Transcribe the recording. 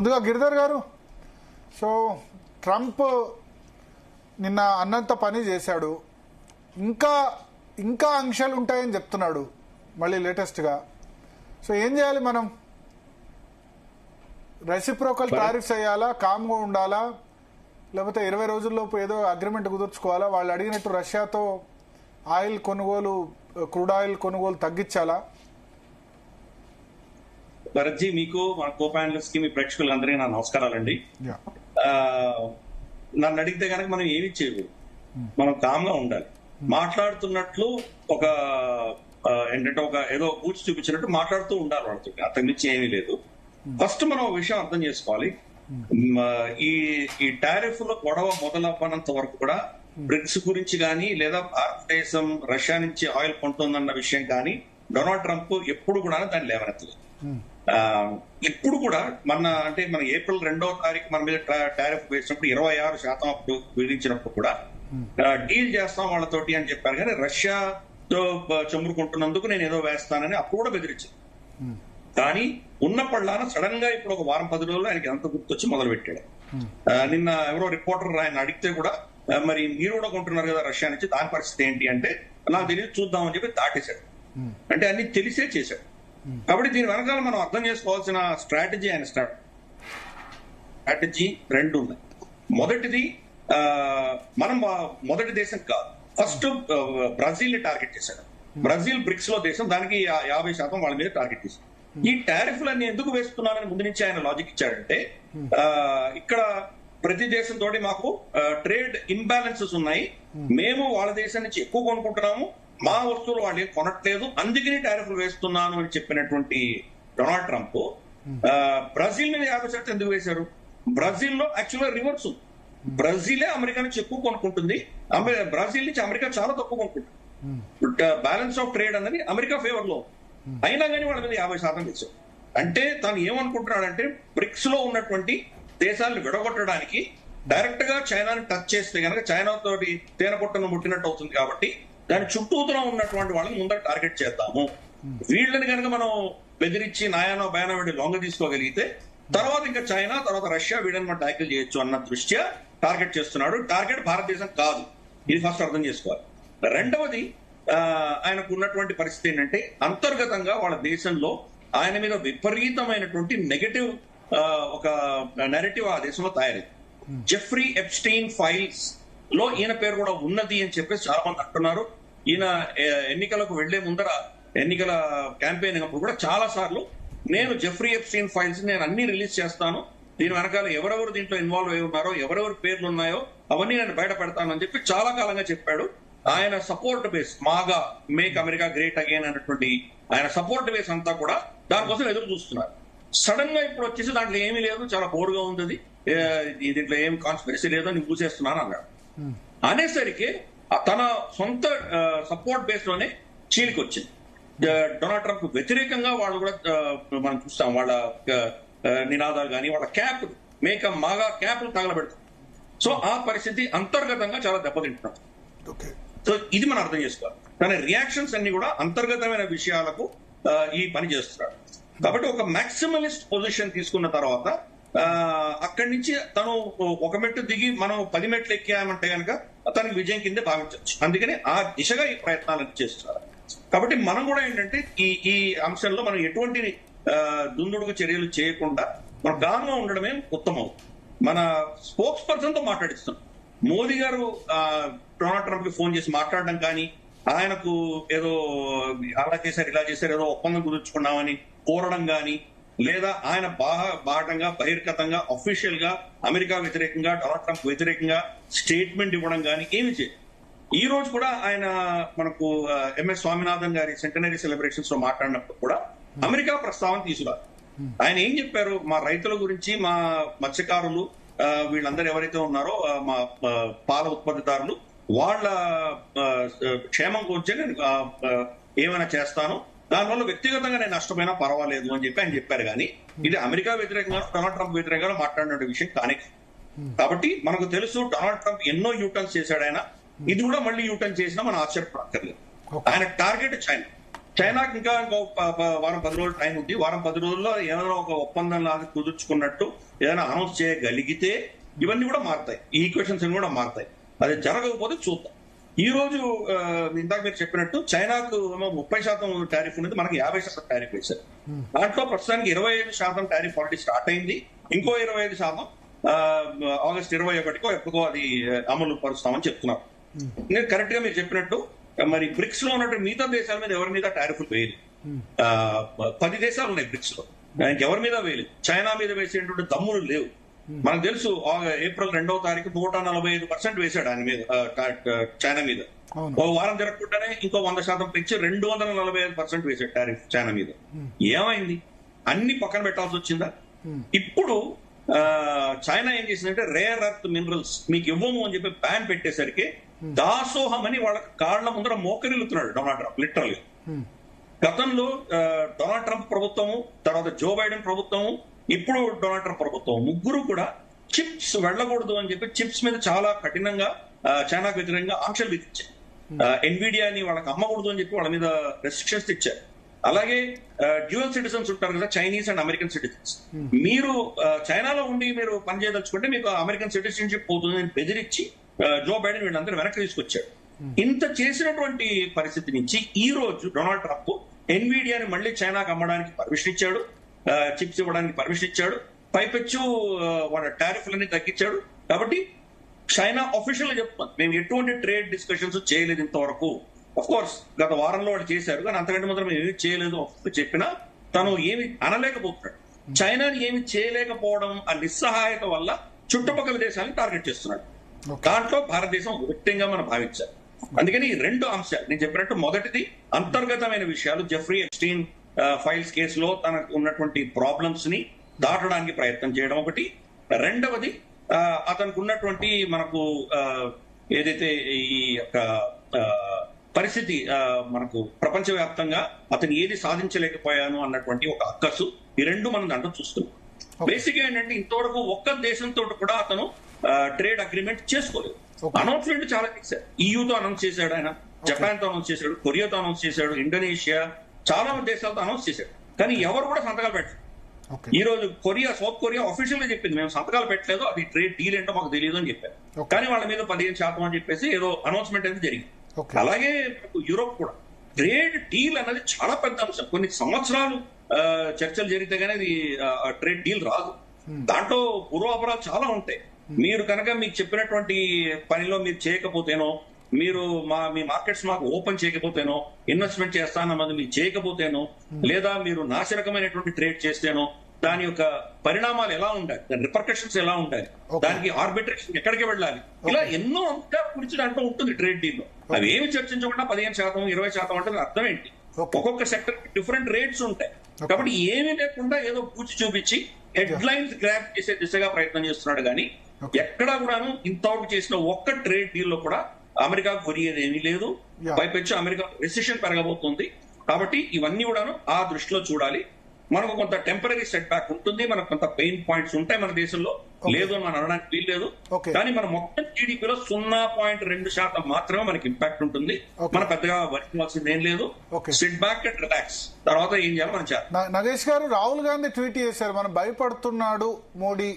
ముందుగా గిరిధర్ గారు, so Trump నిన్న అన్నంత పని చేశాడు, ఇంకా ఇంకా ఆంక్షలు ఉంటాయని చెప్తున్నాడు మళ్ళీ లేటెస్ట్గా. సో ఏం చేయాలి మనం? రెసిప్రోకల్ టారిఫ్స్ వేయాలా, కామ్గా ఉండాలా, లేకపోతే 20 రోజుల్లోపు ఏదో అగ్రిమెంట్ కుదుర్చుకోవాలా? వాళ్ళు అడిగినట్టు రష్యాతో ఆయిల్ కొనుగోలు, క్రూడ్ ఆయిల్ కొనుగోలు తగ్గించాలా? భరత్జీ, మీకు మా కో ప్యానలిస్ట్ కి, మీ ప్రేక్షకులందరికీ నా నమస్కారాలండి. నన్ను అడిగితే కనుక మనం ఏమి చేయకూడదు, మనం కామ్గా ఉండాలి. మాట్లాడుతున్నట్లు ఒక ఏంటంటే ఒక ఏదో కూర్చి చూపించినట్టు మాట్లాడుతూ ఉండాలి వాళ్ళతో, అంతకు మించి ఏమీ లేదు. ఫస్ట్ మనం ఒక విషయం అర్థం చేసుకోవాలి. ఈ టారిఫ్ లో గొడవ మొదలవ్వనంత వరకు కూడా బ్రిక్స్ గురించి కానీ, లేదా భారతదేశం రష్యా నుంచి ఆయిల్ కొంటుందన్న విషయం కానీ డొనాల్డ్ ట్రంప్ ఎప్పుడు కూడా దాన్ని లేవనెత్తలేదు. ఇప్పుడు కూడా మన ఏప్రిల్ 2వ తారీఖు మన మీద టారిఫ్ వేసినప్పుడు 26% అప్పుడు విధించినప్పుడు కూడా డీల్ చేస్తాం వాళ్ళతోటి అని చెప్పారు. కానీ రష్యాతో చమురుకుంటున్నందుకు నేను ఏదో వేస్తానని అప్పుడు కూడా బెదిరించాను. కానీ ఉన్నప్పటిలాన సడన్ గా ఇప్పుడు ఒక వారం 10 రోజులు ఆయనకి ఎంత గుర్తొచ్చి మొదలు పెట్టాడు. నిన్న ఎవరో రిపోర్టర్ ఆయన అడిగితే కూడా, మరి మీరు కూడా కొంటున్నారు కదా రష్యా నుంచి, దాని పరిస్థితి ఏంటి అంటే, నాకు తెలియదు చూద్దామని చెప్పి దాటేశాడు. అంటే అన్ని తెలిసే చేశాడు. కాబట్టి దీని వెనకాల మనం అర్థం చేసుకోవాల్సిన స్ట్రాటజీ రెండు ఉన్నాయి. మొదటిది, మనం మొదటి దేశం కాదు, ఫస్ట్ బ్రెజిల్ ని టార్గెట్ చేశాడు. బ్రెజిల్ బ్రిక్స్ లో దేశం, దానికి 50% వాళ్ళ మీద టార్గెట్ చేశాడు. ఈ టారిఫ్లన్నీ ఎందుకు వేస్తున్నారని ముందు నుంచి ఆయన లాజిక్ ఇచ్చాడంటే, ఇక్కడ ప్రతి దేశంతో మాకు ట్రేడ్ ఇంబ్యాలెన్సెస్ ఉన్నాయి, మేము వాళ్ళ దేశం నుంచి ఎక్కువ కొనుక్కుంటున్నాము, మా వస్తువులు వాళ్ళు కొనట్లేదు, అందుకని టారిఫ్లు వేస్తున్నాను అని చెప్పినటువంటి డొనాల్డ్ ట్రంప్ బ్రెజిల్ మీద 50% ఎందుకు వేశారు? బ్రెజిల్లో యాక్చువల్గా రివర్స్ ఉంది. బ్రెజిలే అమెరికా నుంచి ఎక్కువ కొనుక్కుంటుంది, బ్రెజిల్ నుంచి అమెరికా చాలా తక్కువ కొనుక్కుంటుంది. బ్యాలెన్స్ ఆఫ్ ట్రేడ్ అన్నది అమెరికా ఫేవర్ లో, అయినా కానీ వాళ్ళ మీద 50% వేశారు. అంటే తాను ఏమనుకుంటున్నాడంటే, బ్రిక్స్ లో ఉన్నటువంటి దేశాలను విడగొట్టడానికి డైరెక్ట్ గా చైనాని టచ్ చేస్తే కనుక చైనా తోటి తేనె పొట్టను ముట్టినట్టు అవుతుంది. కాబట్టి దాని చుట్టూతో ఉన్నటువంటి వాళ్ళని ముందర టార్గెట్ చేద్దాము. వీళ్ళని కనుక మనం బెదిరించి నాయానో బయానో వీడి లొంగ తీసుకోగలిగితే తర్వాత ఇంకా చైనా, తర్వాత రష్యా వీళ్ళని మనం ట్యాకిల్ చేయొచ్చు అన్న దృష్ట్యా టార్గెట్ చేస్తున్నాడు. టార్గెట్ భారతదేశం కాదు, ఇది ఫస్ట్ అర్థం చేసుకోవాలి. రెండవది, ఆయనకు ఉన్నటువంటి పరిస్థితి ఏంటంటే, అంతర్గతంగా వాళ్ళ దేశంలో ఆయన మీద విపరీతమైనటువంటి నెగటివ్ ఒక నెరేటివ్ ఆ దేశంలో తయారైంది. జెఫ్రీ ఎప్స్టీన్ ఫైల్స్ లో ఈయన పేరు కూడా ఉన్నది అని చెప్పేసి చాలా మంది అంటున్నారు. ఈయన ఎన్నికలకు వెళ్లే ముందర, ఎన్నికల క్యాంపెయిన్ అప్పుడు కూడా చాలా సార్లు నేను జెఫ్రీ ఎప్స్టీన్ ఫైల్స్ నేను అన్ని రిలీజ్ చేస్తాను, దీని వెనకాల ఎవరెవరు దీంట్లో ఇన్వాల్వ్ అయి ఉన్నారో, ఎవరెవరి పేర్లు ఉన్నాయో అవన్నీ నేను బయట పెడతాను అని చెప్పి చాలా కాలంగా చెప్పాడు. ఆయన support base, MAGA make America great again అన్నటువంటి ఆయన సపోర్ట్ బేస్ అంతా కూడా దానికోసం ఎదురు చూస్తున్నారు. సడన్ గా ఇప్పుడు వచ్చేసి దాంట్లో ఏమీ లేదు, చాలా బోర్గా ఉంది, దీంట్లో ఏం కాన్స్పిరసీ లేదో నేను మూసేస్తున్నాను అన్నాడు. అనేసరికి తన సొంత సపోర్ట్ బేస్ లోనే చీలికి వచ్చింది. డొనాల్డ్ ట్రంప్ వ్యతిరేకంగా వాళ్ళు కూడా మనం చూస్తాం, వాళ్ళ నినాదాలు కానీ, వాళ్ళ క్యాప్, మేకప్ మాగా క్యాప్లు తగలబెడతాం. సో ఆ పరిస్థితి అంతర్గతంగా చాలా దెబ్బతింటున్నాం. సో ఇది మనం అర్థం చేసుకోవాలి. తన రియాక్షన్స్ అన్ని కూడా అంతర్గతమైన విషయాలకు ఈ పని చేస్తున్నాడు. కాబట్టి ఒక మాక్సిమలిస్ట్ పొజిషన్ తీసుకున్న తర్వాత అక్కడి నుంచి తను ఒక మెట్టు దిగి మనం 10 మెట్లు ఎక్కామంటే కనుక తనకి విజయం కిందే భావించవచ్చు. అందుకని ఆ దిశగా ఈ ప్రయత్నాలను చేస్తున్నారు. కాబట్టి మనం కూడా ఏంటంటే ఈ అంశంలో మనం ఎటువంటి దుందుడుకు చర్యలు చేయకుండా మనం గానుగా ఉండడమే ఉత్తమం. మన స్పోక్స్ పర్సన్ తో మాట్లాడిస్తున్నాం. మోదీ గారు డొనాల్డ్ ట్రంప్ కి ఫోన్ చేసి మాట్లాడడం కానీ, ఆయనకు ఏదో అలా చేశారు ఇలా చేశారు ఏదో ఒప్పందం కుదుర్చుకున్నామని కోరడం కానీ, లేదా ఆయన బాహటంగా బహిర్గతంగా అఫీషియల్ గా అమెరికా వ్యతిరేకంగా, డొనాల్డ్ ట్రంప్ వ్యతిరేకంగా స్టేట్మెంట్ ఇవ్వడం కానీ ఏమి చేయదు. ఈ రోజు కూడా ఆయన మనకు ఎంఎస్ స్వామినాథన్ గారి సెంటనరీ సెలబ్రేషన్స్ లో మాట్లాడినప్పుడు కూడా అమెరికా ప్రస్తావన తీసుకురారు. ఆయన ఏం చెప్పారు? మా రైతుల గురించి, మా మత్స్యకారులు, వీళ్ళందరూ ఎవరైతే ఉన్నారో మా పాల ఉత్పత్తిదారులు, వాళ్ళ క్షేమం గురించి నేను ఏమైనా చేస్తాను, దానివల్ల వ్యక్తిగతంగా నేను నష్టపోయినా పర్వాలేదు అని చెప్పి ఆయన చెప్పారు. కానీ ఇది అమెరికా వ్యతిరేకంగా, డొనాల్డ్ ట్రంప్ వ్యతిరేకంగా మాట్లాడిన విషయం కానీ. కాబట్టి మనకు తెలుసు డొనాల్డ్ ట్రంప్ ఎన్నో యూటర్న్స్ చేశాడు. ఆయన ఇది కూడా మళ్ళీ యూటర్న్ చేసినా మనం ఆశ్చర్యపడక్కర్లేదు. ఆయన టార్గెట్ చైనా. చైనాకి ఇంకా వారం 10 రోజులు టైం ఉంది. వారం 10 రోజుల్లో ఏదైనా ఒక ఒప్పందం లాగా కుదుర్చుకున్నట్టు ఏదైనా అనౌన్స్ చేయగలిగితే ఇవన్నీ కూడా మారుతాయి, ఈ ఈక్వేషన్స్ కూడా మారుతాయి. అది జరగకపోతే చూద్దాం. ఈ రోజు ఇందాక మీరు చెప్పినట్టు చైనాకు 30% టారిఫ్ ఉన్నది, మనకి 50% టారిఫ్ వేశారు. దాంట్లో ప్రస్తుతానికి 25% టారిఫ్ ఆల్రెడీ స్టార్ట్ అయింది. ఇంకో 25% ఆగస్ట్ 21కో ఎప్పుడో అది అమలు పరుస్తామని చెప్తున్నారు. నేను కరెక్ట్ గా మీరు చెప్పినట్టు మరి బ్రిక్స్ లో ఉన్నట్టు మిగతా దేశాల మీద ఎవరి మీద టారిఫ్లు వేయలేదు. 10 దేశాలు ఉన్నాయి బ్రిక్స్ లో, ఎవరి మీద వేయలేదు. చైనా మీద వేసేటువంటి దమ్ములు లేవు. మనకు తెలుసు ఏప్రిల్ 2వ తారీఖు 145% వేశాడు ఆయన మీద, చైనా మీద. ఓ వారం జరగకుండానే ఇంకో 100% పెంచి 245% వేశాడు టారిఫ్ చైనా మీద. ఏమైంది? అన్ని పక్కన పెట్టాల్సి వచ్చిందా? ఇప్పుడు చైనా ఏం చేసిందంటే రేర్ ఎర్త్ మినరల్స్ మీకు ఇవ్వము అని చెప్పి బ్యాన్ పెట్టేసరికి దాసోహం అని వాళ్ళ కాళ్ల ముందర మోకరిల్లుతున్నాడు డొనాల్డ్ ట్రంప్ లిటరల్ గా. గతంలో డొనాల్డ్ ట్రంప్ ప్రభుత్వము, తర్వాత జో బైడెన్ ప్రభుత్వము, ఇప్పుడు డొనాల్డ్ ట్రంప్ ప్రభుత్వం ముగ్గురు కూడా చిప్స్ వెళ్ళకూడదు అని చెప్పి చిప్స్ మీద చాలా కఠినంగా చైనాకు వ్యతిరేకంగా ఆంక్షలు విధించారు. ఎన్విడియాని వాళ్ళకి అమ్మకూడదు అని చెప్పి వాళ్ళ మీద రెస్ట్రిక్షన్స్ ఇచ్చారు. అలాగే డ్యూయల్ సిటిజన్స్ ఉంటారు కదా, చైనీస్ అండ్ అమెరికన్ సిటిజన్స్. మీరు చైనాలో ఉండి మీరు పనిచేయదలుచుకుంటే మీకు అమెరికన్ సిటిజన్షిప్ పోతుందని బెదిరించి జో బైడెన్ వీళ్ళందరూ వెనక్కి తీసుకొచ్చాడు. ఇంత చేసినటువంటి పరిస్థితి నుంచి ఈ రోజు డొనాల్డ్ ట్రంప్ ఎన్విడియాని మళ్ళీ చైనాకు అమ్మడానికి పర్మిషన్ ఇచ్చాడు, చిప్స్ ఇవ్వడానికి పర్మిషన్ ఇచ్చాడు, పైపెచ్చు వాళ్ళ టారిఫ్లన్నీ తగ్గించాడు. కాబట్టి చైనా అఫీషియల్ గా చెప్తుంది మేము ఎటువంటి ట్రేడ్ డిస్కషన్స్ చేయలేదు ఇంతవరకు. అఫ్ కోర్స్ గత వారంలో వాళ్ళు చేశారు, కానీ అంతకంటే మాత్రం ఏమి చేయలేదు చెప్పినా తను ఏమి అనలేకపోతున్నాడు. చైనాని ఏమి చేయలేకపోవడం ఆ నిస్సహాయత వల్ల చుట్టుపక్కల దేశాలను టార్గెట్ చేస్తున్నాడు. దాంట్లో భారతదేశం వ్యక్తంగా మనం భావించాలి. అందుకని ఈ 2 అంశాలు నేను చెప్పినట్టు, మొదటిది అంతర్గతమైన విషయాలు, జెఫ్రీ ఎప్స్టీన్ ఫైల్స్ కేసులో తనకు ఉన్నటువంటి ప్రాబ్లమ్స్ ని దాటడానికి ప్రయత్నం చేయడం ఒకటి. రెండవది అతనికి ఉన్నటువంటి మనకు ఏదైతే ఈ యొక్క పరిస్థితి మనకు ప్రపంచవ్యాప్తంగా అతను ఏది సాధించలేకపోయాను అన్నటువంటి ఒక అక్కసు, ఈ 2 మనం దాంట్లో చూస్తున్నాం. బేసిక్ గా ఏంటంటే ఇంతవరకు ఒక్క దేశంతో కూడా అతను ట్రేడ్ అగ్రిమెంట్ చేసుకోలేదు. అనౌన్స్మెంట్ చాలా చేశారు. ఈయూతో అనౌన్స్ చేశాడు ఆయన, జపాన్ తో అనౌన్స్ చేశాడు, కొరియాతో అనౌన్స్ చేశాడు, ఇండోనేషియా, చాలా దేశాలతో అనౌన్స్ చేశాడు. కానీ ఎవరు కూడా సంతకాలు పెట్టలేదు. ఈ రోజు సౌత్ కొరియా అఫీషియల్ గా చెప్పింది మేము సంతకాలు పెట్టలేదు, అది ట్రేడ్ డీల్ ఏంటో మాకు తెలియదు అని చెప్పారు. కానీ వాళ్ళ మీద 15% అని చెప్పేసి ఏదో అనౌన్స్మెంట్ అనేది జరిగింది. అలాగే యూరోప్ కూడా ట్రేడ్ డీల్ అన్నది చాలా పెద్ద అంశం. కొన్ని సంవత్సరాలు చర్చలు జరిగితే గానీ అది ట్రేడ్ డీల్ రాదు. దాంట్లో పూర్వాపరాలు చాలా ఉంటాయి. మీరు కనుక మీకు చెప్పినటువంటి పనిలో మీరు చేయకపోతేనో, మీరు మీ మార్కెట్స్ మాకు ఓపెన్ చేయకపోతేనో, ఇన్వెస్ట్మెంట్ చేస్తానన్నది మీరు చేయకపోతేనో, లేదా మీరు నాశనకమైనటువంటి ట్రేడ్ చేస్తేనో దాని యొక్క పరిణామాలు ఎలా ఉండాలి, దాని రిపర్కషన్స్ ఎలా ఉండాలి, దానికి ఆర్బిట్రేషన్ ఎక్కడికి వెళ్ళాలి, ఇలా ఎన్నో అంతా గురించి దాంట్లో ఉంటుంది ట్రేడ్ డీల్ లో. అవి ఏమి చర్చించకుండా 15%, 20% అంటే అర్థం ఏంటి? ఒక్కొక్క సెక్టర్ డిఫరెంట్ రేట్స్ ఉంటాయి. కాబట్టి ఏమీ లేకుండా ఏదో పూచి చూపించి హెడ్ లైన్స్ గ్రాప్ చేసే దిశగా ప్రయత్నం చేస్తున్నాడు. కానీ ఎక్కడా కూడాను ఇంతవరకు చేసిన ఒక్క ట్రేడ్ డీల్ లో కూడా అమెరికా కొరియేది ఏమీ లేదు. పైపెచ్చు అమెరికా రెసిషన్ పెరగబోతుంది. కాబట్టి ఇవన్నీ కూడాను ఆ దృష్టిలో చూడాలి. మనకు కొంత టెంపరీ సెట్ బ్యాక్ ఉంటుంది, మనకు కొంత పెయిన్ పాయింట్స్ ఉంటాయి మన దేశంలో, లేదు అని మనం అనడానికి వీల్లేదు. కానీ మన మొత్తం జీడీపీలో 0.2% మాత్రమే మనకి ఇంపాక్ట్ ఉంటుంది. మన పెద్దగా వర్కింగ్ ఏం లేదు. సిట్ బ్యాక్ అండ్ రిలాక్స్, తర్వాత ఏం చేయాలో మనం చేయాలి. నగేష్ గారు, రాహుల్ గాంధీ ట్వీట్ చేశారు మనం భయపడుతున్నాడు మోడీ